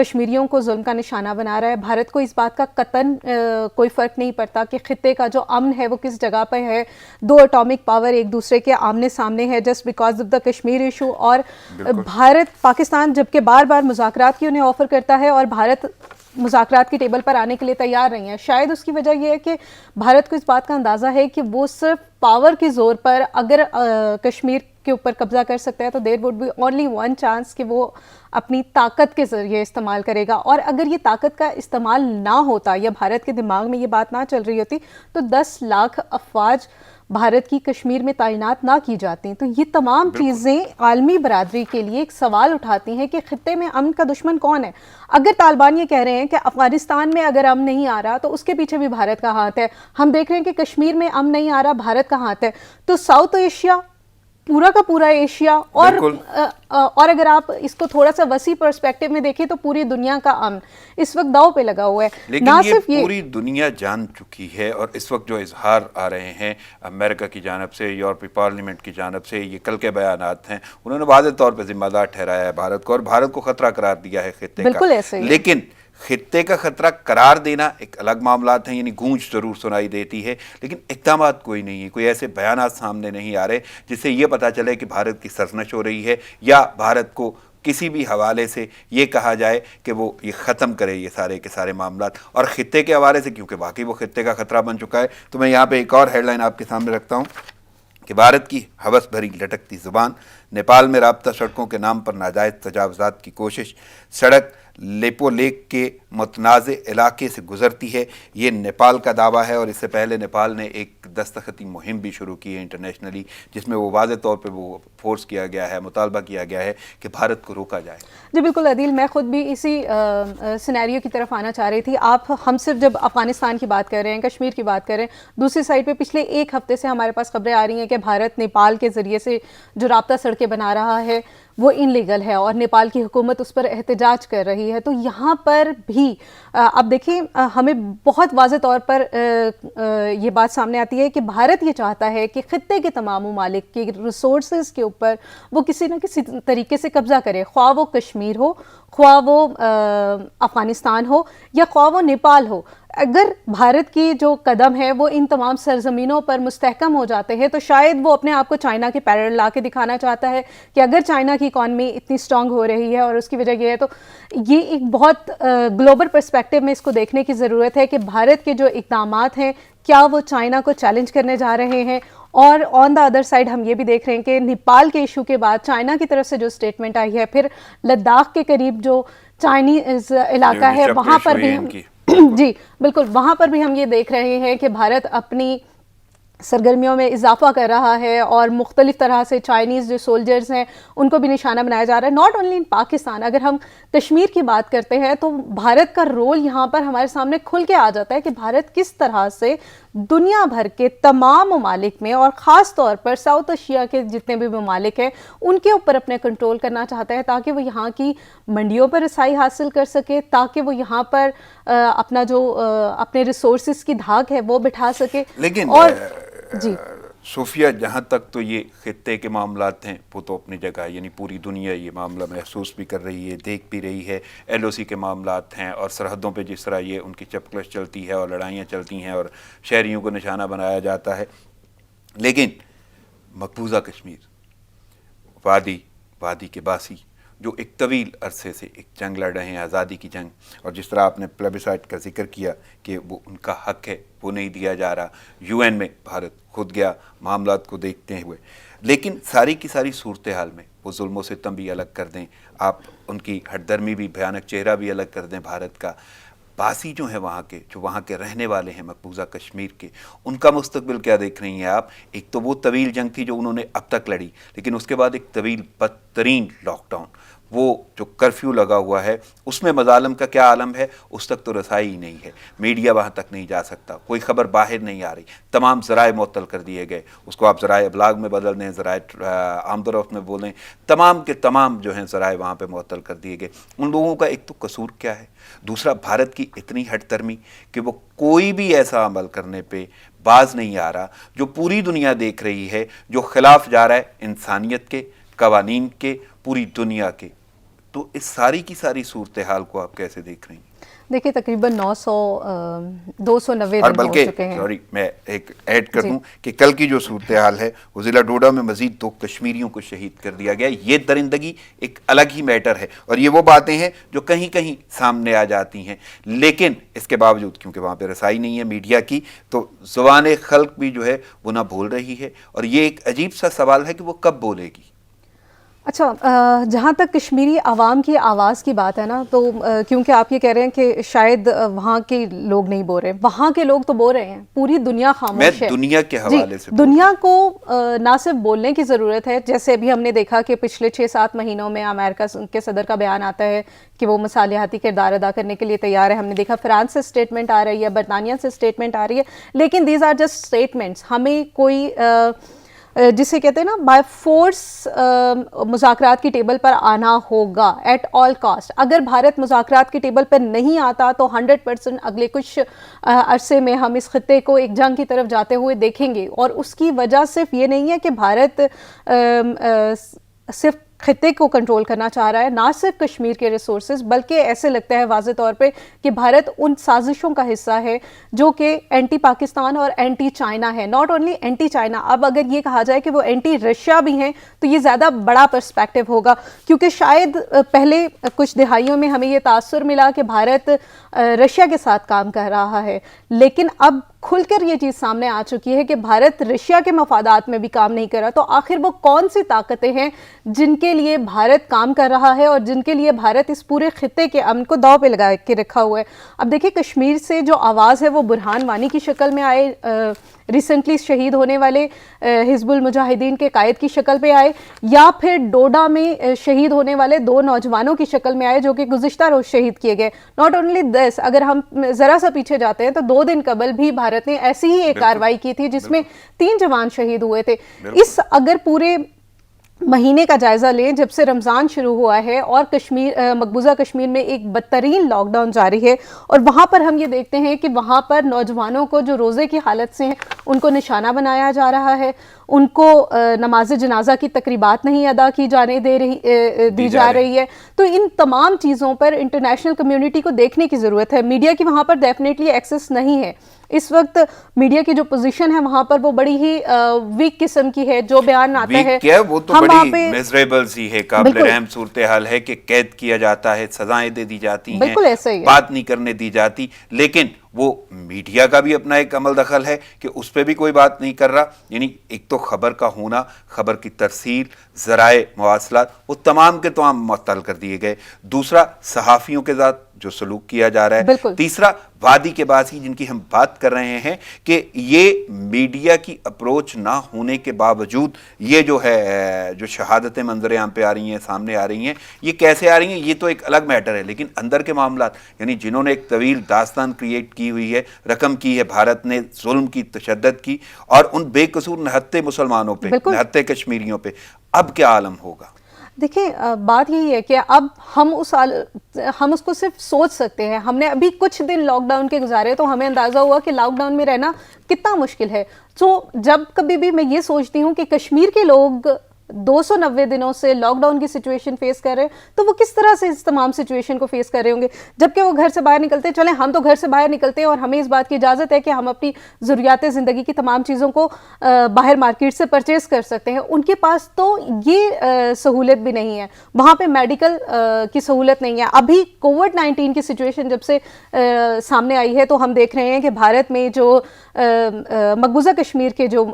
کشمیریوں کو ظلم کا نشانہ بنا رہا ہے. بھارت کو اس بات کا قطعاً کوئی فرق نہیں پڑتا کہ خطے کا جو امن ہے وہ کس جگہ پہ ہے. دو اٹامک پاور ایک دوسرے کے آمنے سامنے ہے just because of the Kashmir issue. اور بھارت پاکستان جبکہ بار بار مذاکرات کی انہیں آفر کرتا ہے اور بھارت مذاکرات کی ٹیبل پر آنے کے لیے تیار نہیں ہے. شاید اس کی وجہ یہ ہے کہ بھارت کو اس بات کا اندازہ ہے کہ وہ صرف پاور کے زور پر اگر کشمیر کے اوپر قبضہ کر سکتا ہے تو there would be only one chance کہ وہ اپنی طاقت کے ذریعے استعمال کرے گا. اور اگر یہ طاقت کا استعمال نہ ہوتا یا بھارت کے دماغ میں یہ بات نہ چل رہی ہوتی تو 10 لاکھ افواج بھارت کی کشمیر میں تعینات نہ کی جاتی. تو یہ تمام چیزیں عالمی برادری کے لیے ایک سوال اٹھاتی ہیں کہ خطے میں امن کا دشمن کون ہے. اگر طالبان یہ کہہ رہے ہیں کہ افغانستان میں اگر امن نہیں آ رہا تو اس کے پیچھے بھی بھارت کا ہاتھ ہے. ہم دیکھ رہے ہیں کہ کشمیر میں امن نہیں آ رہا، بھارت کا ہاتھ ہے. تو ساؤتھ ایشیا پورا کا پورا ایشیا اور اگر آپ اس کو تھوڑا سا وسیع پرسپیکٹو میں دیکھیں تو پوری دنیا کا امن اس وقت داؤ پہ لگا ہوا ہے. لیکن یہ پوری دنیا جان چکی ہے اور اس وقت جو اظہار آ رہے ہیں امریکہ کی جانب سے، یورپی پارلیمنٹ کی جانب سے، یہ کل کے بیانات ہیں، انہوں نے واضح طور پہ ذمہ دار ٹھہرایا ہے بھارت کو اور بھارت کو خطرہ قرار دیا ہے خطے کا. بالکل ایسے ہی. لیکن خطے کا خطرہ قرار دینا ایک الگ معاملات ہیں، یعنی گونج ضرور سنائی دیتی ہے لیکن اقدامات کوئی نہیں ہے. کوئی ایسے بیانات سامنے نہیں آ رہے جس سے یہ پتہ چلے کہ بھارت کی سرزنش ہو رہی ہے یا بھارت کو کسی بھی حوالے سے یہ کہا جائے کہ وہ یہ ختم کرے یہ سارے کے سارے معاملات. اور خطے کے حوالے سے کیونکہ واقعی وہ خطے کا خطرہ بن چکا ہے تو میں یہاں پہ ایک اور ہیڈ لائن آپ کے سامنے رکھتا ہوں کہ بھارت کی ہوس بھری لٹکتی زبان، نیپال میں رابطہ سڑکوں کے نام پر ناجائز تجاوزات کی کوشش. سڑک لیپو لیک کے متنازع علاقے سے گزرتی ہے، یہ نیپال کا دعویٰ ہے. اور اس سے پہلے نیپال نے ایک دستخطی مہم بھی شروع کی ہے انٹرنیشنلی جس میں وہ واضح طور پہ وہ فورس کیا گیا ہے، مطالبہ کیا گیا ہے کہ بھارت کو روکا جائے. جی بالکل عدیل، میں خود بھی اسی سینیریو کی طرف آنا چاہ رہی تھی. ہم صرف جب افغانستان کی بات کر رہے ہیں، کشمیر کی بات کر رہے ہیں، دوسری سائڈ پہ پچھلے ایک ہفتے سے ہمارے پاس خبریں آ رہی ہیں کہ بھارت نیپال کے ذریعے سے جو رابطہ سڑکیں بنا رہا ہے وہ ان لیگل ہے اور نیپال کی حکومت اس پر احتجاج کر رہی ہے. تو یہاں پر بھی اب دیکھیں ہمیں بہت واضح طور پر یہ بات سامنے آتی ہے کہ بھارت یہ چاہتا ہے کہ خطے کے تمام ممالک کے ریسورسز کے اوپر وہ کسی نہ کسی طریقے سے قبضہ کرے، خواہ وہ کشمیر ہو، خواہ وہ افغانستان ہو یا خواہ وہ نیپال ہو. اگر بھارت کی جو قدم ہے وہ ان تمام سرزمینوں پر مستحکم ہو جاتے ہیں تو شاید وہ اپنے آپ کو چائنا کے پیرل لا کے دکھانا چاہتا ہے کہ اگر چائنا کی اکانومی اتنی سٹرونگ ہو رہی ہے اور اس کی وجہ یہ ہے. تو یہ ایک بہت گلوبل پرسپیکٹو میں اس کو دیکھنے کی ضرورت ہے کہ بھارت کے جو اقدامات ہیں کیا وہ چائنا کو چیلنج کرنے جا رہے ہیں. اور آن دا ادر سائڈ ہم یہ بھی دیکھ رہے ہیں کہ نیپال کے ایشو کے بعد چائنا کی طرف سے جو اسٹیٹمنٹ آئی ہے، پھر لداخ کے قریب جو چائنیز علاقہ ہے وہاں پر بھی ہم جی بالکل وہاں پر بھی ہم یہ دیکھ رہے ہیں کہ بھارت اپنی سرگرمیوں میں اضافہ کر رہا ہے اور مختلف طرح سے چائنیز جو سولجرز ہیں ان کو بھی نشانہ بنایا جا رہا ہے. ناٹ اونلی ان پاکستان، اگر ہم کشمیر کی بات کرتے ہیں تو بھارت کا رول یہاں پر ہمارے سامنے کھل کے آ جاتا ہے کہ بھارت کس طرح سے دنیا بھر کے تمام ممالک میں اور خاص طور پر ساؤتھ ایشیا کے جتنے بھی ممالک ہیں ان کے اوپر اپنے کنٹرول کرنا چاہتا ہے تاکہ وہ یہاں کی منڈیوں پر رسائی حاصل کر سکے، تاکہ وہ یہاں پر اپنا جو اپنے ریسورسز کی دھاگ ہے وہ بٹھا سکے. لیکن اور جی صوفیہ جہاں تک تو یہ خطے کے معاملات ہیں وہ تو اپنی جگہ، یعنی پوری دنیا یہ معاملہ محسوس بھی کر رہی ہے، دیکھ بھی رہی ہے. ایل او سی کے معاملات ہیں اور سرحدوں پہ جس طرح یہ ان کی چپکلش چلتی ہے اور لڑائیاں چلتی ہیں اور شہریوں کو نشانہ بنایا جاتا ہے. لیکن مقبوضہ کشمیر، وادی کے باسی جو ایک طویل عرصے سے ایک جنگ لڑ رہے ہیں، آزادی کی جنگ، اور جس طرح آپ نے پلیبیسائٹ کا ذکر کیا کہ وہ ان کا حق ہے وہ نہیں دیا جا رہا. یو این میں بھارت خود گیا معاملات کو دیکھتے ہوئے. لیکن ساری کی ساری صورتحال میں وہ ظلم و ستم بھی الگ کر دیں، آپ ان کی ہٹ درمی بھی، بھیانک چہرہ بھی الگ کر دیں بھارت کا، باسی جو ہیں وہاں کے رہنے والے ہیں مقبوضہ کشمیر کے، ان کا مستقبل کیا دیکھ رہی ہیں آپ؟ ایک تو وہ طویل جنگ تھی جو انہوں نے اب تک لڑی، لیکن اس کے بعد ایک طویل بدترین لاک ڈاؤن، وہ جو کرفیو لگا ہوا ہے اس میں مظالم کا کیا عالم ہے، اس تک تو رسائی ہی نہیں ہے. میڈیا وہاں تک نہیں جا سکتا، کوئی خبر باہر نہیں آ رہی، تمام ذرائع معطل کر دیے گئے. اس کو آپ ذرائع ابلاغ میں بدل دیں، ذرائع عام طرف میں بولیں، تمام کے تمام جو ہیں ذرائع وہاں پہ معطل کر دیے گئے. ان لوگوں کا ایک تو قصور کیا ہے، دوسرا بھارت کی اتنی ہٹ درمی کہ وہ کوئی بھی ایسا عمل کرنے پہ باز نہیں آ رہا جو پوری دنیا دیکھ رہی ہے، جو خلاف جا رہا ہے انسانیت کے، قوانین کے، پوری دنیا کے تو اس ساری کی ساری صورتحال کو آپ کیسے دیکھ رہی ہیں؟ دیکھیے تقریباً 290 اور دن ہو بلکہ چکے ہیں. سوری میں ایک ایڈ کر دوں کہ کل کی جو صورتحال ہے وہ ضلع ڈوڈا میں مزید 2 کشمیریوں کو شہید کر دیا گیا. یہ درندگی ایک الگ ہی میٹر ہے اور یہ وہ باتیں ہیں جو کہیں کہیں سامنے آ جاتی ہیں, لیکن اس کے باوجود کیونکہ وہاں پہ رسائی نہیں ہے میڈیا کی, تو زبان خلق بھی جو ہے وہ نہ بھول رہی ہے, اور یہ ایک عجیب سا سوال ہے کہ وہ کب بولے گی. اچھا, جہاں تک کشمیری عوام کی آواز کی بات ہے نا, تو کیونکہ آپ یہ کہہ رہے ہیں کہ شاید وہاں کے لوگ نہیں بول رہے, وہاں کے لوگ تو بول رہے ہیں, پوری دنیا خاموش ہے. میں دنیا کے حوالے سے دنیا کو نہ صرف بولنے کی ضرورت ہے, جیسے ابھی ہم نے دیکھا کہ پچھلے 6-7 مہینوں میں امریکہ کے صدر کا بیان آتا ہے کہ وہ مصالحاتی کردار ادا کرنے کے لیے تیار ہے. ہم نے دیکھا فرانس سے اسٹیٹمنٹ آ رہی ہے, برطانیہ سے اسٹیٹمنٹ آ رہی ہے, لیکن دیز آر جسٹ اسٹیٹمنٹس. ہمیں کوئی جسے کہتے ہیں نا بائی فورس مذاکرات کی ٹیبل پر آنا ہوگا ایٹ آل کاسٹ. اگر بھارت مذاکرات کی ٹیبل پر نہیں آتا تو 100% اگلے کچھ عرصے میں ہم اس خطے کو ایک جنگ کی طرف جاتے ہوئے دیکھیں گے. اور اس کی وجہ صرف یہ نہیں ہے کہ بھارت صرف خطے کو کنٹرول کرنا چاہ رہا ہے, نہ صرف کشمیر کے ریسورسز, بلکہ ایسے لگتا ہے واضح طور پہ کہ بھارت ان سازشوں کا حصہ ہے جو کہ اینٹی پاکستان اور اینٹی چائنا ہے. ناٹ اونلی اینٹی چائنا, اب اگر یہ کہا جائے کہ وہ اینٹی رشیا بھی ہیں تو یہ زیادہ بڑا پرسپیکٹو ہوگا, کیونکہ شاید پہلے کچھ دہائیوں میں ہمیں یہ تاثر ملا کہ بھارت رشیا کے ساتھ کام کر رہا ہے, لیکن اب کھل کر یہ چیز سامنے آ چکی ہے کہ بھارت رشیا کے مفادات میں بھی کام نہیں کر رہا. تو آخر وہ کون سی طاقتیں ہیں جن کے لیے بھارت کام کر رہا ہے اور جن کے لیے بھارت اس پورے خطے کے امن کو داؤ پہ لگا کے رکھا ہوا ہے. اب دیکھیں کشمیر سے جو آواز ہے وہ برہان وانی کی شکل میں آئے, ریسنٹلی شہید ہونے والے حزب المجاہدین کے قائد کی شکل پہ آئے, یا پھر ڈوڈا میں شہید ہونے والے 2 نوجوانوں کی شکل میں آئے جو کہ گزشتہ روز شہید کیے گئے. ناٹ اونلی دس, اگر ہم ذرا سا پیچھے جاتے ہیں تو 2 دن قبل بھی بھارت نے ایسی ہی ایک کارروائی کی تھی جس میں 3 جوان شہید ہوئے تھے. اس اگر پورے مہینے کا جائزہ لیں جب سے رمضان شروع ہوا ہے اور مقبوضہ کشمیر میں ایک بدترین لاک ڈاؤن جاری ہے, اور وہاں پر ہم یہ دیکھتے ہیں کہ وہاں پر نوجوانوں کو جو روزے کی حالت سے ہیں ان کو نشانہ بنایا جا رہا ہے, ان کو نماز جنازہ کی تقریبات نہیں ادا کی دی جا رہی ہے. تو ان تمام چیزوں پر انٹرنیشنل کمیونٹی کو دیکھنے کی ضرورت ہے. میڈیا کی وہاں پر ڈیفینیٹلی ایکسس نہیں ہے اس وقت. میڈیا کی جو پوزیشن ہے وہاں پر وہ بڑی ہی ویک قسم کی ہے. جو بیان آتا ہے وہ تو بڑی میزریبل سی ہے, قابل رحم صورتحال ہے کہ قید کیا جاتا ہے, سزائیں دے دی جاتی ہیں, بالکل ایسا ہی ہے, بات نہیں کرنے دی جاتی. لیکن وہ میڈیا کا بھی اپنا ایک عمل دخل ہے کہ اس پہ بھی کوئی بات نہیں کر رہا. یعنی ایک تو خبر کا ہونا, خبر کی ترسیل, ذرائع مواصلات, وہ تمام کے تمام معطل کر دیے گئے. دوسرا صحافیوں کے ساتھ جو سلوک کیا جا رہا ہے. تیسرا وادی کے باسی جن کی ہم بات کر رہے ہیں کہ یہ میڈیا کی اپروچ نہ ہونے کے باوجود یہ جو ہے جو شہادتیں منظر عام پہ آ رہی ہیں, سامنے آ رہی ہیں, یہ کیسے آ رہی ہیں یہ تو ایک الگ میٹر ہے. لیکن اندر کے معاملات, یعنی جنہوں نے ایک طویل داستان کریٹ کی ہوئی ہے, رقم کی ہے بھارت نے, ظلم کی, تشدد کی, اور ان بے قصور نہتے مسلمانوں پہ, نہتے کشمیریوں پہ, اب کیا عالم ہوگا؟ دیکھیں بات یہی ہے کہ اب ہم اس کو صرف سوچ سکتے ہیں. ہم نے ابھی کچھ دن لاک ڈاؤن کے گزارے تو ہمیں اندازہ ہوا کہ لاک ڈاؤن میں رہنا کتنا مشکل ہے. تو جب کبھی بھی میں یہ سوچتی ہوں کہ کشمیر کے لوگ 290 دنوں سے لاک ڈاؤن کی سچویشن فیس کر رہے ہیں تو وہ کس طرح سے اس تمام سچویشن کو فیس کر رہے ہوں گے, جبکہ وہ گھر سے باہر نکلتے ہیں. چلیں ہم تو گھر سے باہر نکلتے ہیں اور ہمیں اس بات کی اجازت ہے کہ ہم اپنی ضروریات زندگی کی تمام چیزوں کو باہر مارکیٹ سے پرچیز کر سکتے ہیں. ان کے پاس تو یہ سہولت بھی نہیں ہے, وہاں پہ میڈیکل کی سہولت نہیں ہے. ابھی کووڈ-19 کی سچویشن جب سے سامنے آئی ہے تو ہم دیکھ رہے ہیں کہ بھارت میں جو مقبوضہ کشمیر کے جو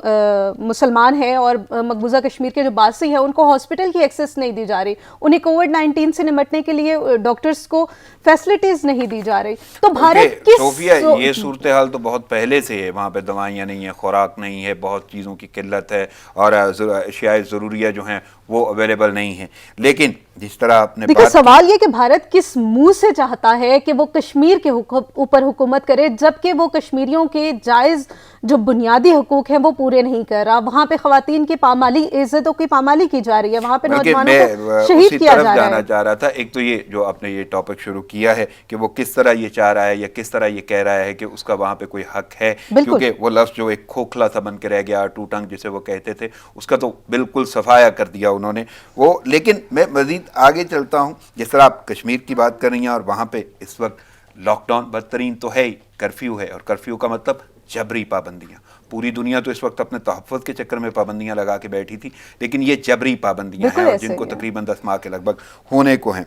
مسلمان ہیں اور مقبوضہ کشمیر کے جو باسی ہیں ان کو ہاسپٹل کی ایکسس نہیں دی جا رہی, انہیں کووڈ-19 سے نمٹنے کے لیے ڈاکٹرز کو فیسلٹیز نہیں دی جا رہی. تو بھارت کس صوفیہ یہ صورتحال تو بہت پہلے سے ہے, وہاں پہ دوائیاں نہیں ہیں, خوراک نہیں ہے, بہت چیزوں کی قلت ہے, اور اشیاء ضروریہ جو ہیں وہ اویلیبل نہیں ہیں. لیکن جس طرح آپ نے دیکھیں سوال یہ کہ بھارت کس منہ سے چاہتا ہے کہ وہ کشمیر کے اوپر حکومت کرے جبکہ وہ کشمیریوں کے جائز جو بنیادی حقوق ہیں وہ پورے نہیں کر رہا. وہاں پہ خواتین کی پامالی, عزتوں کی پامالی کی جا رہی ہے, وہاں پہ نوجوانوں کو شہید کیا جا رہا ہے. جانا چاہ رہا تھا ایک تو یہ جو آپ نے یہ ٹاپک شروع کیا ہے کہ وہ کس طرح یہ چاہ رہا ہے یا کس طرح یہ کہہ رہا ہے کہ اس کا وہاں پہ کوئی حق ہے, کیونکہ وہ لفظ جو ایک کھوکھلا سا بن کے رہ گیا, ٹو ٹنگ جسے وہ کہتے تھے, اس کا تو بالکل صفایا کر دیا انہوں نے وہ. لیکن میں مزید آگے چلتا ہوں. جس طرح آپ کشمیر کی بات کر رہی ہیں اور وہاں پہ اس وقت لاک ڈاؤن بدترین تو ہے ہی, کرفیو ہے, اور کرفیو کا مطلب جبری پابندیاں. پوری دنیا تو اس وقت اپنے تحفظ کے چکر میں پابندیاں لگا کے بیٹھی تھی, لیکن یہ جبری پابندیاں ہیں اور جن کو تقریباً 10 ماہ کے لگ بھگ ہونے کو ہیں.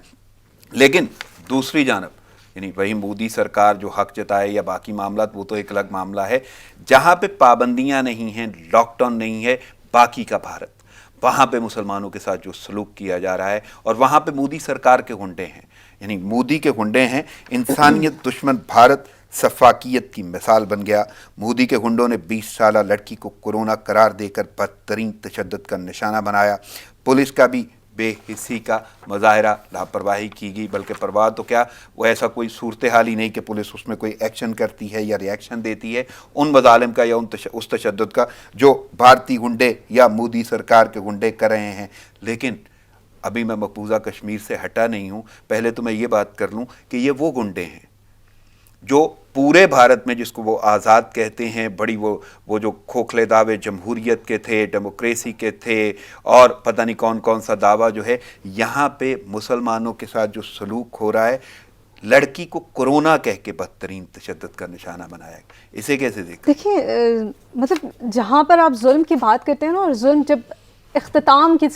لیکن دوسری جانب یعنی وہی مودی سرکار جو حق جتائے یا باقی معاملات, وہ تو ایک الگ معاملہ ہے. جہاں پہ پابندیاں نہیں ہیں, لاک ڈاؤن نہیں ہے, باقی کا بھارت, وہاں پہ مسلمانوں کے ساتھ جو سلوک کیا جا رہا ہے, اور وہاں پہ مودی سرکار کے گنڈے ہیں, یعنی مودی کے گنڈے ہیں. انسانیت دشمن بھارت سفاکیت کی مثال بن گیا. مودی کے گنڈوں نے 20 سالہ لڑکی کو کورونا قرار دے کر بدترین تشدد کا نشانہ بنایا. پولیس کا بھی بے حسی کا مظاہرہ, لاپرواہی کی گئی. بلکہ پرواہ تو کیا, وہ ایسا کوئی صورتحال ہی نہیں کہ پولیس اس میں کوئی ایکشن کرتی ہے یا ری ایکشن دیتی ہے ان مظالم کا یا اس تشدد کا جو بھارتی گنڈے یا مودی سرکار کے گنڈے کر رہے ہیں. لیکن ابھی میں مقبوضہ کشمیر سے ہٹا نہیں ہوں. پہلے تو میں یہ بات کر لوں کہ یہ وہ گنڈے ہیں جو پورے بھارت میں, جس کو وہ آزاد کہتے ہیں, بڑی وہ جو کھوکھلے دعوے جمہوریت کے تھے, ڈیموکریسی کے تھے, اور پتہ نہیں کون کون سا دعویٰ جو ہے, یہاں پہ مسلمانوں کے ساتھ جو سلوک ہو رہا ہے, لڑکی کو کورونا کہہ کے بدترین تشدد کا نشانہ بنایا. اسے کیسے دیکھیں؟ دیکھیں مطلب جہاں پر آپ ظلم کی بات کرتے ہیں نا, اور ظلم جب اختتام کی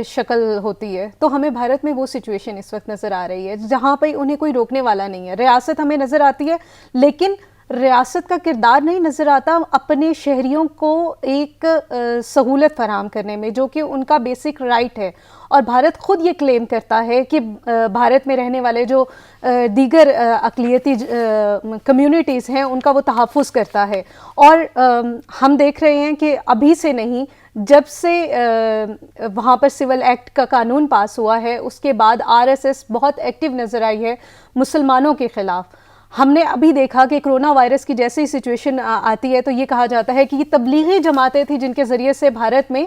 شکل ہوتی ہے, تو ہمیں بھارت میں وہ سچویشن اس وقت نظر آ رہی ہے جہاں پہ انہیں کوئی روکنے والا نہیں ہے. ریاست ہمیں نظر آتی ہے, لیکن ریاست کا کردار نہیں نظر آتا اپنے شہریوں کو ایک سہولت فراہم کرنے میں, جو کہ ان کا بیسک رائٹ ہے. اور بھارت خود یہ کلیم کرتا ہے کہ بھارت میں رہنے والے جو دیگر اقلیتی کمیونٹیز ہیں ان کا وہ تحفظ کرتا ہے. اور ہم دیکھ رہے ہیں کہ ابھی سے نہیں, جب سے وہاں پر سول ایکٹ کا قانون پاس ہوا ہے, اس کے بعد RSS بہت ایکٹیو نظر آئی ہے مسلمانوں کے خلاف. ہم نے ابھی دیکھا کہ کرونا وائرس کی جیسے ہی سچویشن آتی ہے تو یہ کہا جاتا ہے کہ یہ تبلیغی جماعتیں تھیں جن کے ذریعے سے بھارت میں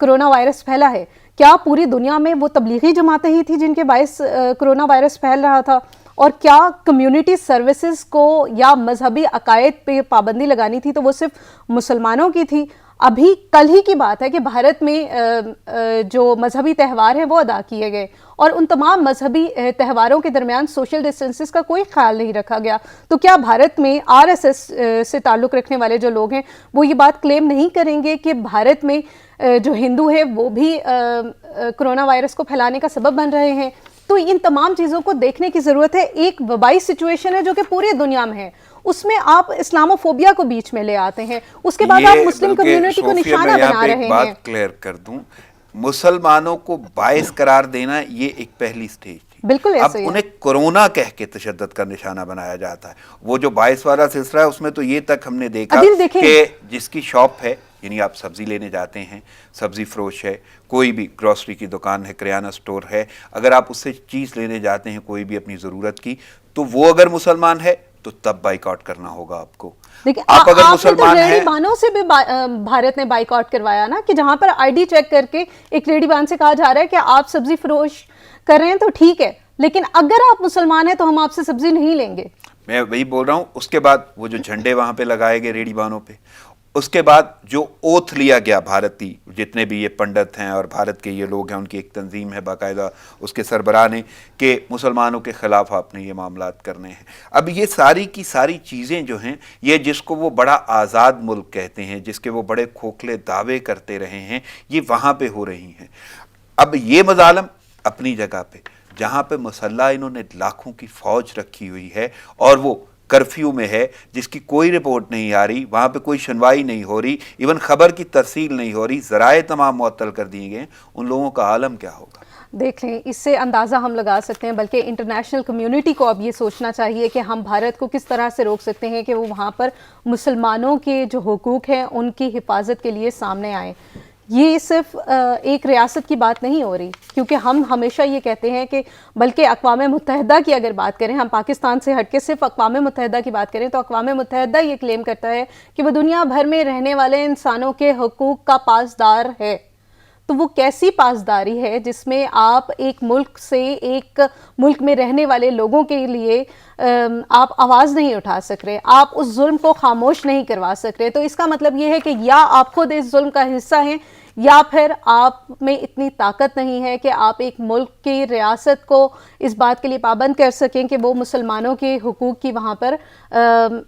کرونا وائرس پھیلا ہے. کیا پوری دنیا میں وہ تبلیغی جماعتیں ہی تھیں جن کے باعث کرونا وائرس پھیل رہا تھا؟ اور کیا کمیونٹی سروسز کو یا مذہبی عقائد پہ پابندی لگانی تھی تو وہ صرف مسلمانوں کی تھی؟ ابھی کل ہی کی بات ہے کہ بھارت میں جو مذہبی تہوار ہیں وہ ادا کیے گئے, اور ان تمام مذہبی تہواروں کے درمیان سوشل ڈسٹینسز کا کوئی خیال نہیں رکھا گیا. تو کیا بھارت میں RSS سے تعلق رکھنے والے جو لوگ ہیں وہ یہ بات کلیم نہیں کریں گے کہ بھارت میں جو ہندو ہے وہ بھی کرونا وائرس کو پھیلانے کا سبب بن رہے ہیں؟ تو ان تمام چیزوں کو دیکھنے کی ضرورت ہے. ایک وبائی سچویشن ہے جو کہ پوری دنیا میں ہے, اس میں آپ اسلاموفوبیا کو بیچ میں لے آتے ہیں, اس کے بعد آپ مسلم کمیونٹی کو نشانہ بنا رہے ہیں. بات کلیئر کر دوں, مسلمانوں کو باعث قرار دینا یہ ایک پہلی سٹیج تھی. بالکل اب ایسے ہی انہیں کورونا کہہ کے تشدد کا نشانہ بنایا جاتا ہے. وہ جو باعث والا سلسلہ ہے اس میں تو یہ تک ہم نے دیکھا کہ جس کی شاپ ہے, یعنی آپ سبزی لینے جاتے ہیں, سبزی فروش ہے, کوئی بھی گروسری کی دکان ہے, کریانہ سٹور ہے, اگر آپ اس سے چیز لینے جاتے ہیں کوئی بھی اپنی ضرورت کی, تو وہ اگر مسلمان ہے تو تب بائیکاٹ کرنا ہوگا آپ کو. آپ اگر مسلمان ہیں, ریڑی بانوں سے بھی بھارت نے بائیکاٹ کروایا نا, کہ جہاں پر ID چیک کر کے ایک ریڑی بان سے کہا جا رہا ہے کہ آپ سبزی فروش کر رہے ہیں تو ٹھیک ہے, لیکن اگر آپ مسلمان ہیں تو ہم آپ سے سبزی نہیں لیں گے. میں وہی بول رہا ہوں. اس کے بعد وہ جو جھنڈے وہاں پہ لگائے گئے ریڑی بانوں پہ, اس کے بعد جو اوتھ لیا گیا بھارتی جتنے بھی یہ پنڈت ہیں اور بھارت کے یہ لوگ ہیں, ان کی ایک تنظیم ہے باقاعدہ اس کے سربراہ نے, کہ مسلمانوں کے خلاف آپ نے یہ معاملات کرنے ہیں. اب یہ ساری کی ساری چیزیں جو ہیں, یہ جس کو وہ بڑا آزاد ملک کہتے ہیں, جس کے وہ بڑے کھوکھلے دعوے کرتے رہے ہیں, یہ وہاں پہ ہو رہی ہیں. اب یہ مظالم اپنی جگہ پہ, جہاں پہ مسلح انہوں نے لاکھوں کی فوج رکھی ہوئی ہے اور وہ کرفیو میں ہے, جس کی کوئی رپورٹ نہیں آ رہی, وہاں پہ کوئی سنوائی نہیں ہو رہی, ایون خبر کی ترسیل نہیں ہو رہی, ذرائع تمام معطل کر دیے گئے, ان لوگوں کا عالم کیا ہوگا؟ دیکھ لیں, اس سے اندازہ ہم لگا سکتے ہیں. بلکہ انٹرنیشنل کمیونٹی کو اب یہ سوچنا چاہیے کہ ہم بھارت کو کس طرح سے روک سکتے ہیں کہ وہ وہاں پر مسلمانوں کے جو حقوق ہیں ان کی حفاظت کے لیے سامنے آئیں. یہ صرف ایک ریاست کی بات نہیں ہو رہی, کیونکہ ہم ہمیشہ یہ کہتے ہیں کہ بلکہ اقوام متحدہ کی اگر بات کریں, ہم پاکستان سے ہٹ کے صرف اقوام متحدہ کی بات کریں تو اقوام متحدہ یہ کلیم کرتا ہے کہ وہ دنیا بھر میں رہنے والے انسانوں کے حقوق کا پاسدار ہے. تو وہ کیسی پاسداری ہے جس میں آپ ایک ملک سے ایک ملک میں رہنے والے لوگوں کے لیے آپ آواز نہیں اٹھا سک رہے, آپ اس ظلم کو خاموش نہیں کروا سک رہے؟ تو اس کا مطلب یہ ہے کہ یا آپ خود اس ظلم کا حصہ ہیں یا پھر آپ میں اتنی طاقت نہیں ہے کہ آپ ایک ملک کی ریاست کو اس بات کے لیے پابند کر سکیں کہ وہ مسلمانوں کے حقوق کی وہاں پر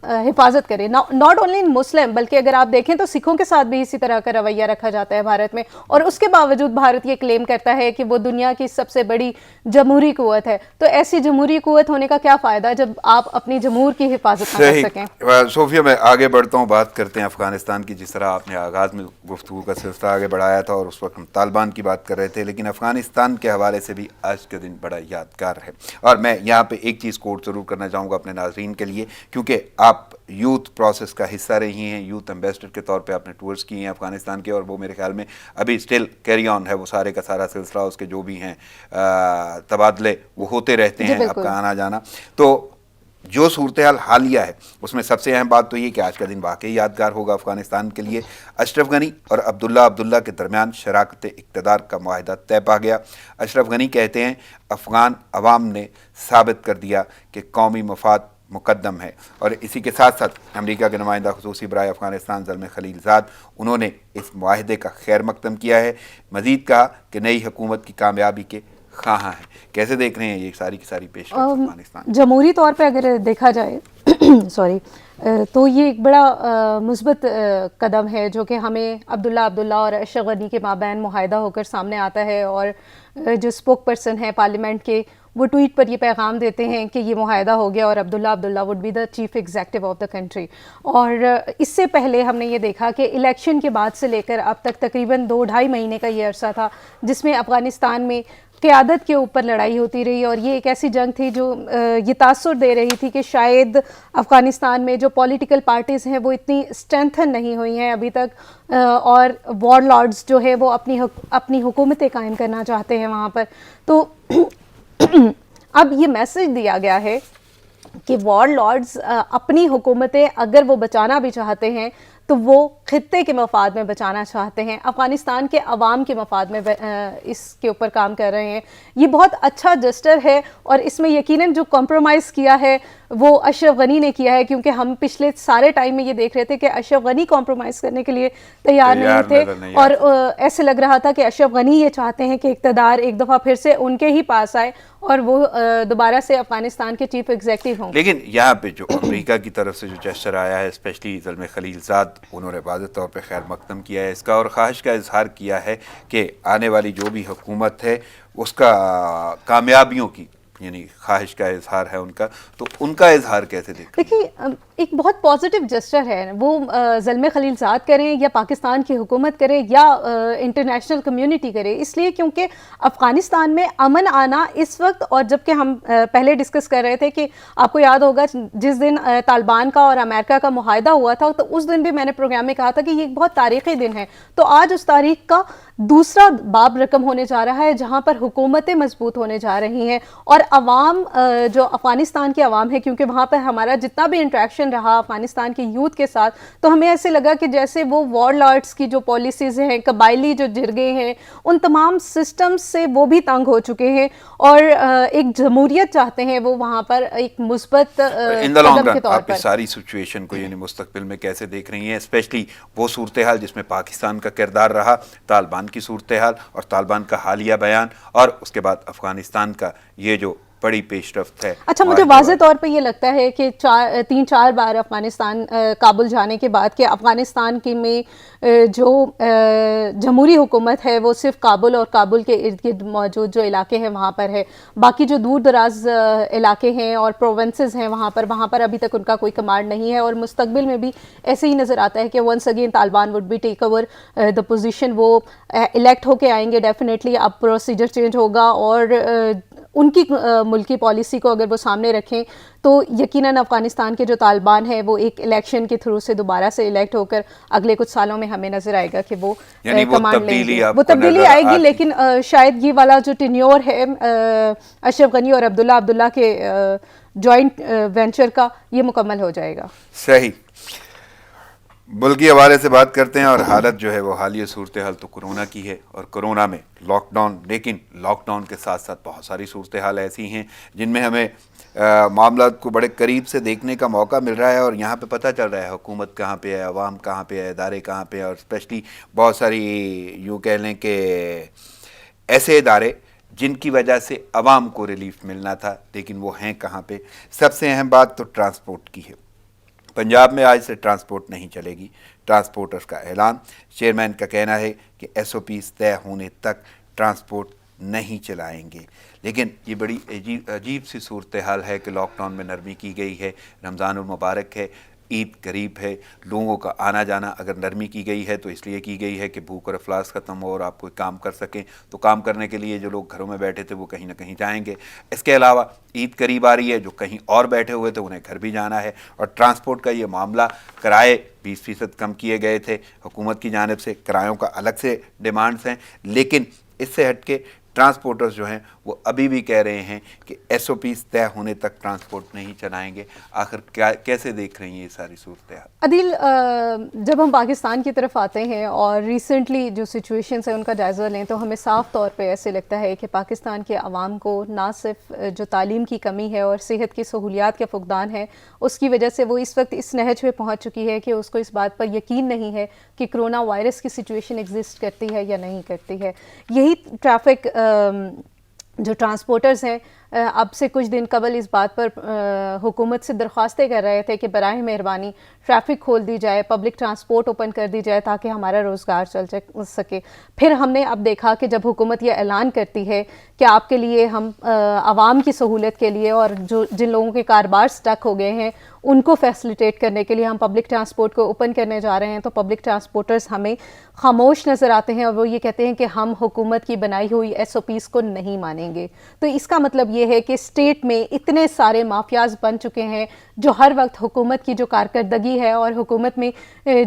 حفاظت کرے. ناٹ اونلی ان مسلم بلکہ اگر آپ دیکھیں تو سکھوں کے ساتھ بھی اسی طرح کا رویہ رکھا جاتا ہے بھارت میں, اور اس کے باوجود بھارت یہ کلیم کرتا ہے کہ وہ دنیا کی سب سے بڑی جمہوری قوت ہے. تو ایسی جمہوری قوت ہونے کا کیا فائدہ جب آپ اپنی جمہور کی حفاظت نہ کر سکیں. صوفیہ میں آگے بڑھتا ہوں, بات کرتے ہیں افغانستان کی. جس طرح آپ نے آغاز میں گفتگو کا سلسلہ آگے بڑھایا تھا اور اس وقت ہم طالبان کی بات کر رہے تھے, لیکن افغانستان کے حوالے سے بھی آج کا دن بڑا یادگار ہے. اور میں یہاں پہ ایک چیز کوٹ ضرور کرنا چاہوں گا اپنے ناظرین کے لیے, کیونکہ آپ یوتھ پروسیس کا حصہ رہی ہیں, یوتھ ایمبیسڈر کے طور پہ آپ نے ٹورس کیے ہیں افغانستان کے, اور وہ میرے خیال میں ابھی اسٹل کیری آن ہے وہ سارے کا سارا سلسلہ, اس کے جو بھی ہیں تبادلے وہ ہوتے رہتے ہیں آپ کا آنا جانا. تو جو صورتحال حالیہ ہے اس میں سب سے اہم بات تو یہ کہ آج کا دن واقعی یادگار ہوگا افغانستان کے لیے. اشرف غنی اور عبداللہ کے درمیان شراکت اقتدار کا معاہدہ طے پا گیا. اشرف غنی کہتے ہیں افغان عوام نے ثابت کر دیا کہ قومی مفاد مقدم ہے. اور اسی کے ساتھ ساتھ امریکہ کے نمائندہ خصوصی برائے افغانستان زلمے خلیل زاد, انہوں نے اس معاہدے کا خیر مقدم کیا ہے. مزید کہا کہ نئی حکومت کی کامیابی کے خواہاں ہیں. کیسے دیکھ رہے ہیں یہ ساری کی ساری پیش رفت افغانستان؟ جمہوری طور پہ اگر دیکھا جائے تو یہ ایک بڑا مثبت قدم ہے جو کہ ہمیں عبداللہ اور اشرف غنی کے مابین معاہدہ ہو کر سامنے آتا ہے. اور جو اسپوک پرسن ہے پارلیمنٹ کے, وہ ٹویٹ پر یہ پیغام دیتے ہیں کہ یہ معاہدہ ہو گیا اور Abdullah would be the chief executive of the country. اور اس سے پہلے ہم نے یہ دیکھا کہ الیکشن کے بعد سے لے کر اب تک تقریباً 2-2.5 مہینے کا یہ عرصہ تھا جس میں افغانستان میں قیادت کے اوپر لڑائی ہوتی رہی, اور یہ ایک ایسی جنگ تھی جو یہ تاثر دے رہی تھی کہ شاید افغانستان میں جو پولیٹیکل پارٹیز ہیں وہ اتنی اسٹرینتھن نہیں ہوئی ہیں ابھی تک, اور وار لارڈز جو ہے وہ اپنی حکومتیں قائم کرنا چاہتے ہیں وہاں پر. تو اب یہ میسج دیا گیا ہے کہ وار لارڈز اپنی حکومتیں اگر وہ بچانا بھی چاہتے ہیں تو وہ خطے کے مفاد میں بچانا چاہتے ہیں, افغانستان کے عوام کے مفاد میں اس کے اوپر کام کر رہے ہیں. یہ بہت اچھا جسٹر ہے, اور اس میں یقیناً جو کمپرومائز کیا ہے وہ اشرف غنی نے کیا ہے, کیونکہ ہم پچھلے سارے ٹائم میں یہ دیکھ رہے تھے کہ اشرف غنی کمپرومائز کرنے کے لیے تیار نہیں تھے, اور ایسے لگ رہا تھا کہ اشرف غنی یہ چاہتے ہیں کہ اقتدار ایک دفعہ پھر سے ان کے ہی پاس آئے اور وہ دوبارہ سے افغانستان کے چیف ایگزیکٹو ہوں. لیکن یہاں پہ جو امریکہ کی طرف سے جو جسچر آیا ہے, اسپیشلی زلمے خلیل زاد, انہوں نے واضح طور پہ خیر مقدم کیا ہے اس کا, اور خواہش کا اظہار کیا ہے کہ آنے والی جو بھی حکومت ہے اس کا کامیابیوں کی یعنی خواہش کا اظہار ہے ان کا. تو ان کا اظہار کیسے دیکھیے ایک بہت پازیٹیو جسچر ہے, وہ زلمے خلیل زاد کریں یا پاکستان کی حکومت کرے یا انٹرنیشنل کمیونٹی کرے, اس لیے کیونکہ افغانستان میں امن آنا اس وقت, اور جبکہ ہم پہلے ڈسکس کر رہے تھے کہ آپ کو یاد ہوگا جس دن طالبان کا اور امریکہ کا معاہدہ ہوا تھا تو اس دن بھی میں نے پروگرام میں کہا تھا کہ یہ ایک بہت تاریخی دن ہے. تو آج اس تاریخ کا دوسرا باب رقم ہونے جا رہا ہے جہاں پر حکومتیں مضبوط ہونے جا رہی ہیں, اور عوام جو افغانستان کے عوام ہے, کیونکہ وہاں پر ہمارا جتنا بھی انٹریکشن رہا افغانستان کے یوتھ کے ساتھ, تو ہمیں ایسے لگا کہ جیسے وہ وار لارڈز کی جو پالیسیز ہیں, قبائلی جو جرگے ہیں, ان تمام سسٹمز سے وہ بھی تنگ ہو چکے ہیں اور ایک جمہوریت چاہتے ہیں وہ وہاں پر ایک مثبت قدم کے طور آپ پر. اس ساری سچویشن کو یعنی مستقبل میں کیسے دیکھ رہی ہیں, اسپیشلی وہ صورتحال جس میں پاکستان کا کردار رہا, طالبان کی صورتحال اور طالبان کا حالیہ بیان, اور اس کے بعد افغانستان کا یہ جو بڑی پیش رفت ہے. اچھا, مجھے واضح طور پہ یہ لگتا ہے کہ 3-4 بار افغانستان کابل جانے کے بعد کہ افغانستان کی میں جو جمہوری حکومت ہے وہ صرف کابل اور کابل کے ارد گرد موجود جو علاقے ہیں وہاں پر ہے, باقی جو دور دراز علاقے ہیں اور پروونسز ہیں وہاں پر ابھی تک ان کا کوئی کمانڈ نہیں ہے, اور مستقبل میں بھی ایسے ہی نظر آتا ہے کہ once again Taliban would be take over the position. وہ الیکٹ ہو کے آئیں گے ڈیفینیٹلی, اب پروسیجر چینج ہوگا, اور ان کی ملکی پالیسی کو اگر وہ سامنے رکھیں تو یقیناً افغانستان کے جو طالبان ہیں وہ ایک الیکشن کے تھرو سے دوبارہ سے الیکٹ ہو کر اگلے کچھ سالوں میں ہمیں نظر آئے گا کہ وہ کمانڈ لیں گے. وہ تبدیلی آئے گی, لیکن شاید یہ والا جو ٹینیور ہے اشرف غنی اور عبداللہ کے جوائنٹ وینچر کا, یہ مکمل ہو جائے گا. صحیح. ملک کے حوالے سے بات کرتے ہیں اور حالت جو ہے وہ حالیہ صورتحال تو کرونا کی ہے اور کرونا میں لاک ڈاؤن، لیکن لاک ڈاؤن کے ساتھ ساتھ بہت ساری صورتحال ایسی ہیں جن میں ہمیں معاملات کو بڑے قریب سے دیکھنے کا موقع مل رہا ہے، اور یہاں پہ پتہ چل رہا ہے حکومت کہاں پہ ہے، عوام کہاں پہ ہے، ادارے کہاں پہ ہیں، اور اسپیشلی بہت ساری یوں کہہ لیں کہ ایسے ادارے جن کی وجہ سے عوام کو ریلیف ملنا تھا لیکن وہ ہیں کہاں پہ۔ سب سے اہم بات تو ٹرانسپورٹ کی ہے۔ پنجاب میں آج سے ٹرانسپورٹ نہیں چلے گی، ٹرانسپورٹرز کا اعلان، چیئرمین کا کہنا ہے کہ ایس او پیز طے ہونے تک ٹرانسپورٹ نہیں چلائیں گے۔ لیکن یہ بڑی عجیب سی صورتحال ہے کہ لاک ڈاؤن میں نرمی کی گئی ہے، رمضان المبارک ہے، عید قریب ہے، لوگوں کا آنا جانا اگر نرمی کی گئی ہے تو اس لیے کی گئی ہے کہ بھوک اور افلاس ختم ہو اور آپ کوئی کام کر سکیں، تو کام کرنے کے لیے جو لوگ گھروں میں بیٹھے تھے وہ کہیں نہ کہیں جائیں گے۔ اس کے علاوہ عید قریب آ رہی ہے، جو کہیں اور بیٹھے ہوئے تھے انہیں گھر بھی جانا ہے، اور ٹرانسپورٹ کا یہ معاملہ، کرائے 20% کم کیے گئے تھے حکومت کی جانب سے، کرایوں کا الگ سے ڈیمانڈز ہیں، لیکن اس سے ہٹ کے ٹرانسپورٹرز جو ہیں وہ ابھی بھی کہہ رہے ہیں کہ ایس او پیز طے ہونے تک ٹرانسپورٹ نہیں چلائیں گے۔ آخر کیسے دیکھ رہی ہیں یہ ساری صورتحال؟ عدیل، جب ہم پاکستان کی طرف آتے ہیں اور ریسنٹلی جو سچویشنز ہیں ان کا جائزہ لیں تو ہمیں صاف طور پہ ایسے لگتا ہے کہ پاکستان کے عوام کو نہ صرف جو تعلیم کی کمی ہے اور صحت کی سہولیات کا فقدان ہے، اس کی وجہ سے وہ اس وقت اس نہج پہ پہنچ چکی ہے کہ اس کو اس بات پر یقین نہیں ہے کہ کرونا وائرس کی سچویشن ایگزسٹ کرتی ہے یا نہیں کرتی ہے۔ یہی ٹریفک جو ٹرانسپورٹرز ہیں اب سے کچھ دن قبل اس بات پر حکومت سے درخواستیں کر رہے تھے کہ براہ مہربانی ٹریفک کھول دی جائے، پبلک ٹرانسپورٹ اوپن کر دی جائے تاکہ ہمارا روزگار چل سکے۔ پھر ہم نے اب دیکھا کہ جب حکومت یہ اعلان کرتی ہے کہ آپ کے لیے ہم عوام کی سہولت کے لیے اور جن لوگوں کے کاروبار سٹک ہو گئے ہیں ان کو فیسلیٹیٹ کرنے کے لیے ہم پبلک ٹرانسپورٹ کو اوپن کرنے جا رہے ہیں، تو پبلک ٹرانسپورٹرز ہمیں خاموش نظر آتے ہیں اور وہ یہ کہتے ہیں کہ ہم حکومت کی بنائی ہوئی ایس او پیز کو نہیں مانیں گے۔ تو اس کا مطلب یہ ہے کہ اسٹیٹ میں اتنے سارے مافیاز بن چکے ہیں جو ہر وقت حکومت کی جو کارکردگی ہے اور حکومت میں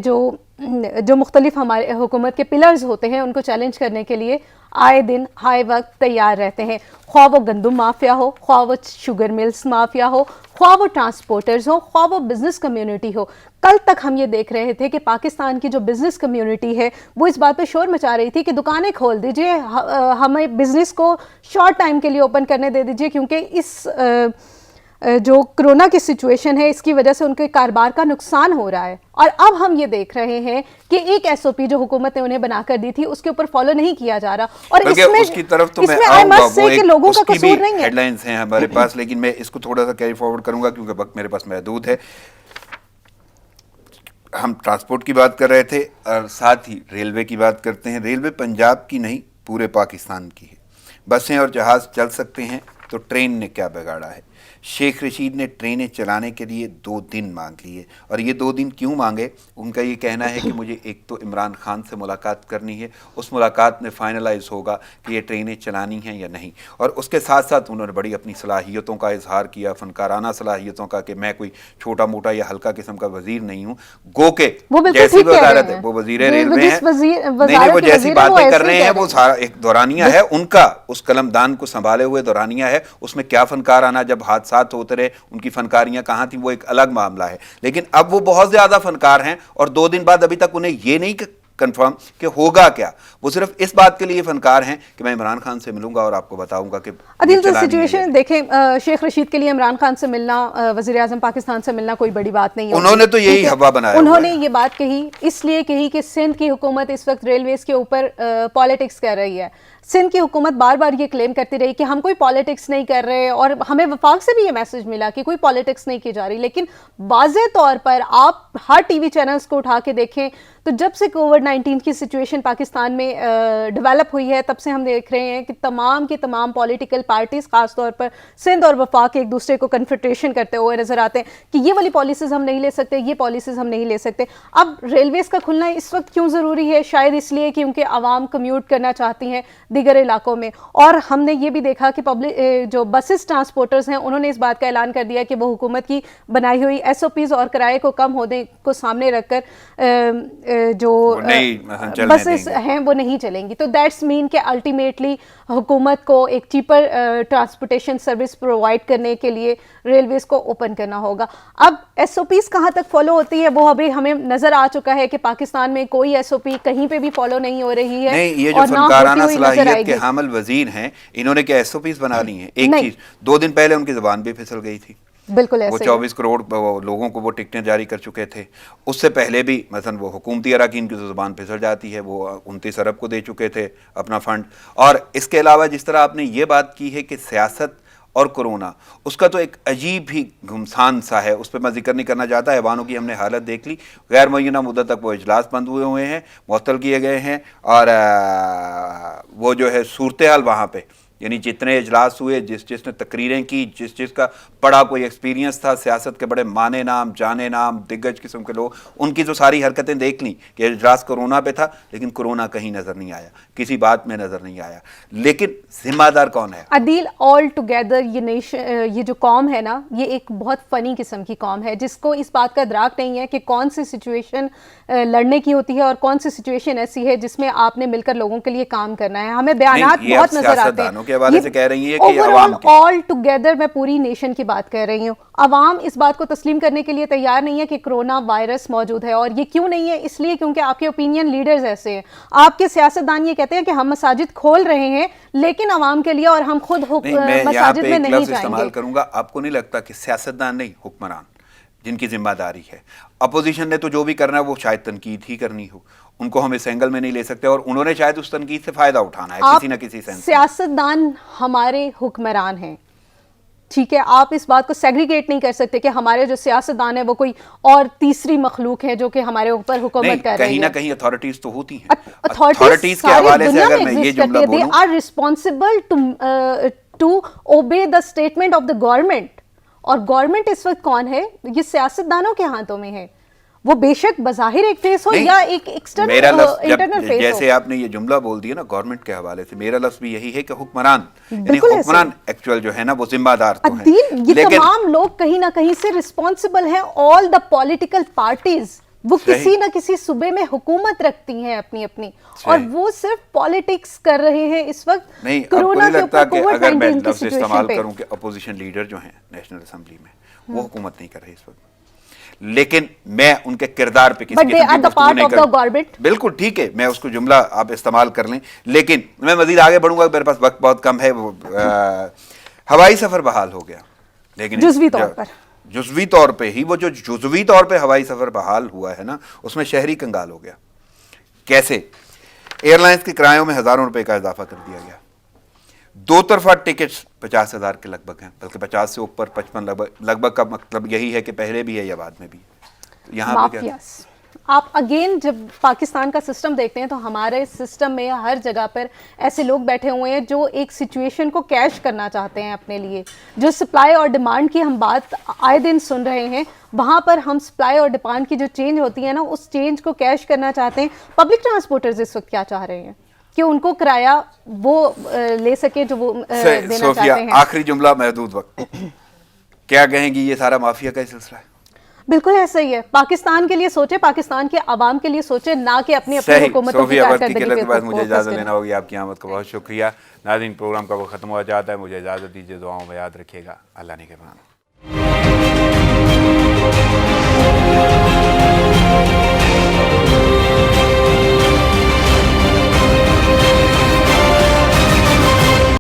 جو مختلف ہمارے حکومت کے پلرز ہوتے ہیں ان کو چیلنج کرنے کے لیے آئے دن آئے وقت تیار رہتے ہیں، خواہ وہ گندم مافیا ہو، خواہ وہ شوگر ملز مافیا ہو، خواہ وہ ٹرانسپورٹرز ہو، خواہ وہ بزنس کمیونٹی ہو۔ کل تک ہم یہ دیکھ رہے تھے کہ پاکستان کی جو بزنس کمیونٹی ہے وہ اس بات پہ شور مچا رہی تھی کہ دکانیں کھول دیجئے، ہمیں بزنس کو شارٹ ٹائم کے لیے اوپن کرنے دے دیجئے، کیونکہ اس جو کرونا کی سچویشن ہے اس کی وجہ سے ان کے کاروبار کا نقصان ہو رہا ہے۔ اور اب ہم یہ دیکھ رہے ہیں کہ ایک ایس او پی جو حکومت نے انہیں بنا کر دی تھی اس کے اوپر فالو نہیں کیا جا رہا، اور اس کی طرف تو میں آؤں گا، وہ اس کی بھی ہیڈ لائنز ہیں ہمارے پاس، لیکن میں اس کو تھوڑا سا کیری فارورڈ کروں گا کیونکہ وقت میرے پاس محدود ہے۔ ہم ٹرانسپورٹ کی بات کر رہے تھے اور ساتھ ہی ریلوے کی بات کرتے ہیں۔ ریلوے پنجاب کی نہیں پورے پاکستان کی ہے۔ بسیں اور جہاز چل سکتے ہیں تو ٹرین نے کیا بگاڑا ہے؟ شیخ رشید نے ٹرینیں چلانے کے لیے 2 دن مانگ لیے، اور یہ 2 دن کیوں مانگے؟ ان کا یہ کہنا ہے کہ مجھے ایک تو عمران خان سے ملاقات کرنی ہے، اس ملاقات میں فائنلائز ہوگا کہ یہ ٹرینیں چلانی ہیں یا نہیں، اور اس کے ساتھ ساتھ انہوں نے بڑی اپنی صلاحیتوں کا اظہار کیا، فنکارانہ صلاحیتوں کا، کہ میں کوئی چھوٹا موٹا یا ہلکا قسم کا وزیر نہیں ہوں، گو کہ جیسی وزارت ہے وہ وزیر ریلوے ہیں، نہیں وہ جیسی باتیں کر رہے ہیں وہ ایک دورانیہ ہے ان کا، اس قلمدان کو سنبھالے ہوئے دورانیہ ہے، اس میں کیا فنکارانہ، جب حادثات ہوتے رہے ان کی فنکاریاں کہاں تھیں وہ ایک الگ معاملہ ہے، لیکن اب وہ بہت زیادہ فنکار ہیں اور 2 دن بعد ابھی تک انہیں یہ نہیں کنفرم کہ ہوگا کیا، وہ صرف اس بات کے لیے فنکار ہیں کہ میں عمران خان سے ملوں گا اور آپ کو بتاؤں گا کہ عدیل تو سچویشن دیکھیں، شیخ رشید کے لیے عمران خان سے ملنا، وزیر اعظم پاکستان سے ملنا کوئی بڑی بات نہیں ہے، انہوں نے تو یہی ہوا بنایا، انہوں نے یہ بات کہی اس لیے کہی کہ سندھ کی حکومت اس وقت ریلویز کے اوپر پالیٹکس کر رہی ہے۔ سندھ کی حکومت بار بار یہ کلیم کرتی رہی کہ ہم کوئی پالیٹکس نہیں کر رہے، اور ہمیں وفاق سے بھی یہ میسج ملا کہ کوئی پالیٹکس نہیں کی جا رہی، لیکن واضح طور پر آپ ہر ٹی وی چینلز کو اٹھا کے دیکھیں تو جب سے کووڈ-19 کی سچویشن پاکستان میں ڈیولپ ہوئی ہے تب سے ہم دیکھ رہے ہیں کہ تمام کی تمام پولیٹیکل پارٹیز خاص طور پر سندھ اور وفاق ایک دوسرے کو کنفرنٹیشن کرتے ہوئے نظر آتے ہیں کہ یہ والی پالیسیز ہم نہیں لے سکتے، یہ پالیسیز ہم نہیں لے سکتے۔ اب ریلویز کا کھلنا اس وقت کیوں ضروری ہے؟ شاید اس لیے کہ ان کے عوام کمیوٹ کرنا چاہتی ہیں، دیگر علاقوں میں. اور ہم نے یہ بھی دیکھا کہ جو بسز ٹرانسپورٹرز ہیں انہوں نے اس بات کا اعلان کر دیا کہ وہ حکومت کی بنائی ہوئی SOPs اور کرائے کو کم ہونے کو سامنے رکھ کر جو بسز ہیں وہ نہیں چلیں گی. تو دیٹس مین کہ الٹیمیٹلی حکومت کو ایک چیپر ٹرانسپورٹیشن سروس پرووائڈ کرنے کے لیے ریلویز کو اوپن کرنا ہوگا. اب SOPs کہاں تک فالو ہوتی ہے وہ ابھی ہمیں نظر آ چکا ہے کہ پاکستان میں کوئی SOP کہیں پہ بھی فالو نہیں ہو رہی ہے. نہیں، یہ جو فنکارانہ صلاحیت کے حامل وزیر ہیں انہوں نے کیا SOPs بنا لی ہیں؟ ایک چیز 2 دن پہلے ان کی زبان بھی پھسل گئی تھی. بالکل ایسے وہ 24 کروڑ لوگوں کو وہ ٹکٹیں جاری کر چکے تھے. اس سے پہلے بھی مثلا وہ حکومتی اراکین کی زبان پھسل جاتی ہے، وہ 29 ارب کو دے چکے تھے اپنا فنڈ. اور اس کے علاوہ جس طرح آپ نے یہ بات کی ہے کہ سیاست اور کرونا، اس کا تو ایک عجیب ہی گھمسان سا ہے، اس پہ میں ذکر نہیں کرنا چاہتا. ایوانوں کی ہم نے حالت دیکھ لی، غیر معینہ مدت تک وہ اجلاس بند ہوئے ہیں، معطل کیے گئے ہیں. اور وہ جو ہے صورتحال وہاں پہ، یعنی جتنے اجلاس ہوئے، جس نے تقریریں کی، جس کا بڑا کوئی ایکسپیرینس تھا، سیاست کے بڑے مانے نام جانے نام دگج قسم کے لوگ، ان کی جو ساری حرکتیں دیکھ لیں کہ اجلاس کورونا پہ تھا لیکن کورونا کہیں نظر نہیں آیا، کسی بات میں نظر نہیں آیا. لیکن ذمہ دار کون ہے؟ عدیل آل ٹوگیدر یہ جو قوم ہے نا، یہ ایک بہت فنی قسم کی قوم ہے جس کو اس بات کا ادراک نہیں ہے کہ کون سی سچویشن لڑنے کی ہوتی ہے اور کون سی سچویشن ایسی ہے جس میں آپ نے مل کر لوگوں کے لیے کام کرنا ہے. ہمیں بیانات بہت نظر آتے ہیں کے حوالے سے کہہ رہی ہیں کہ عوام آل ٹوگیدر، میں پوری نیشن کی بات کر رہی ہوں. عوام اس بات کو تسلیم کرنے کے لیے تیار نہیں ہے کہ کرونا وائرس موجود ہے. اور یہ کیوں نہیں ہے؟ اس لیے کیونکہ آپ کے اوپینین لیڈرز ایسے ہیں. آپ کے سیاستدان یہ کہتے ہیں کہ ہم مساجد کھول رہے ہیں لیکن عوام کے لیے، اور ہم خود مساجد میں نہیں جائیں استعمال گے. کروں گا. آپ کو نہیں لگتا کہ سیاستدان نہیں، حکمران جن کی ذمہ داری ہے، اپوزیشن نے تو جو بھی کرنا ہے وہ شاید تنقید ہی کرنی ہو، ان کو ہم اس اینگل میں نہیں لے سکتے، اور انہوں نے شاید اس تنقید سے فائدہ اٹھانا ہے کسی نہ کسی سینس. سیاستدان ہمارے حکمران ہیں، ٹھیک ہے؟ آپ اس بات کو سیگریگیٹ نہیں کر سکتے کہ ہمارے جو سیاستدان ہیں وہ کوئی اور تیسری مخلوق ہے جو کہ ہمارے اوپر حکومت کر رہی ہے. کہیں نہ کہیں اتھارٹیز تو ہوتی ہیں. اتھارٹیز کے حوالے سے اگر میں یہ جملہ بولوں، they are responsible to obey the statement of the government. اور گورنمنٹ اس وقت کون ہے؟ یہ سیاستدانوں کے ہاتھوں میں ہے. وہ بے شک بظاہر ایک فیس ہو یا ایک انٹرنل فیس ہو. جیسے آپ نے یہ جملہ بول دیا نا گورنمنٹ کے حوالے سے، میرا لفظ بھی یہی ہے کہ حکمران، یعنی حکمران ایکچوئل جو ہے نا وہ ذمہ دار تو ہیں. یہ تمام لوگ کہیں نہ کہیں سے رسپانسبل ہیں. آل دا پولیٹیکل پارٹیز وہ کسی نہ کسی صوبے میں حکومت رکھتی ہیں اپنی اپنی، اور وہ صرف پالیٹکس کر رہے ہیں اس وقت. نہیں، آپ کو نہیں لگتا کہ اگر میں لفظ استعمال کروں کہ اپوزیشن لیڈر جو ہیں نیشنل اسمبلی میں وہ حکومت نہیں کر رہے اس وقت، لیکن میں ان کے کردار پہ کسی قسم کی گفتگو نہیں کروں. بالکل ٹھیک ہے، میں اس کو جملہ آپ استعمال کر لیں، لیکن میں مزید آگے بڑھوں گا، میرے پاس وقت بہت کم ہے. ہوائی سفر بحال ہو گیا، لیکن جزوی طور پہ ہی، وہ جو جزوی طور پہ ہوائی سفر بحال ہوا ہے نا اس میں شہری کنگال ہو گیا. کیسے؟ ایئر لائنز کے کرایوں میں ہزاروں روپے کا اضافہ کر دیا گیا. 2 طرفہ ٹکٹس 50,000 کے لگ بھگ ہیں، بلکہ 50 سے اوپر 55 لگ بھگ کا مطلب یہی ہے کہ پہلے بھی ہے یا بعد میں بھی. یہاں پہ آپ اگین جب پاکستان کا سسٹم دیکھتے ہیں تو ہمارے سسٹم میں ہر جگہ پر ایسے لوگ بیٹھے ہوئے ہیں جو ایک سچویشن کو کیش کرنا چاہتے ہیں اپنے لیے. جو سپلائی اور ڈیمانڈ کی ہم بات آئے دن سن رہے ہیں، وہاں پر ہم سپلائی اور ڈیمانڈ کی جو چینج ہوتی ہے نا اس چینج کو کیش کرنا چاہتے ہیں. پبلک ٹرانسپورٹرز اس وقت کیا چاہ رہے ہیں کہ ان کو کرایہ وہ لے سکے جو وہ دینا چاہتے ہیں. آخری جملہ، محدود وقت، کیا کہیں گی یہ سارا مافیا کا سلسلہ ہے؟ بالکل ایسا ہی ہے. پاکستان کے لیے سوچے، پاکستان کے عوام کے لیے سوچے، نہ کہ اپنی حکومتوں کی کارکردگی کے اوپر. مجھے اجازت لینا ہوگی. آپ کی آمد کا بہت شکریہ. ناظرین، پروگرام کا وہ ختم ہو جاتا ہے، مجھے اجازت دیجیے. دعاؤں میں یاد رکھیے گا. اللہ نگہبان.